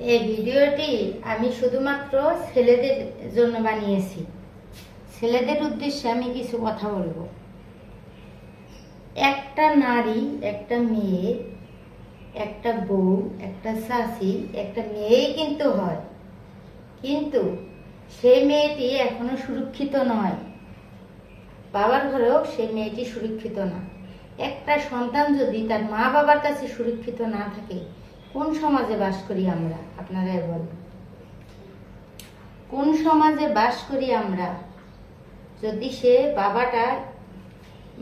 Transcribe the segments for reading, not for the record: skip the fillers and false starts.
এই ভিডিওটি আমি শুধুমাত্র ছেলেদের জন্য বানিয়েছি। ছেলেদের উদ্দেশ্যে আমি কিছু কথা বলবো। একটা নারী, একটা মেয়ে, একটা বউ, একটা শাশি, একটা মেয়েই কিন্তু হয়, কিন্তু সেই মেয়েটি এখনো সুরক্ষিত নয়। বাবার ঘরেও সেই মেয়েটি সুরক্ষিত না। একটা সন্তান যদি তার মা বাবার কাছে সুরক্ষিত না থাকে, কোন সমাজে বাস করি আমরা? আপনারাই বলেন, কোন সমাজে বাস করি আমরা? যদি সে বাবাটা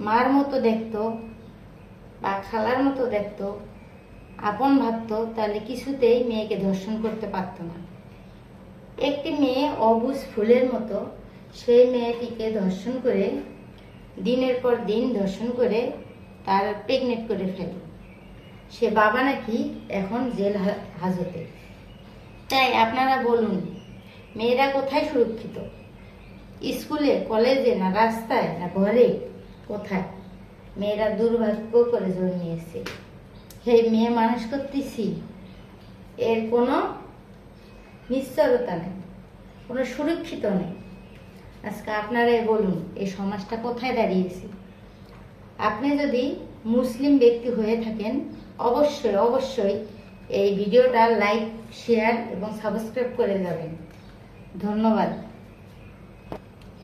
মার মতো দেখতো বা খালার মতো দেখতো, আপন ভাবতো, তাহলে কিছুতেই মেয়েকে ধর্ষণ করতে পারতো না। একটি মেয়ে অবুঝ ফুলের মতো, সেই মেয়েটিকে ধর্ষণ করে, দিনের পর দিন ধর্ষণ করে তার প্রেগনেন্ট করে ফেলে। সে বাবা নাকি এখন জেল হাজতে। তাই আপনারা বলুন, মেয়েরা কোথায় সুরক্ষিত? স্কুলে, কলেজে, না রাস্তায়, না ঘরে? কোথায়? মেয়েরা দুর্ভাগ্য করে জন্মিয়েছে। সেই মেয়ে মানুষ করতেছি, এর কোনো নিশ্চয়তা নেই, কোনো সুরক্ষিত নেই। আজকে আপনারাই বলুন, এই সমাজটা কোথায় দাঁড়িয়েছে? আপনি যদি মুসলিম ব্যক্তি হয়ে থাকেন, অবশ্যই অবশ্যই এই ভিডিওটা লাইক, শেয়ার এবং সাবস্ক্রাইব করে যাবেন। ধন্যবাদ।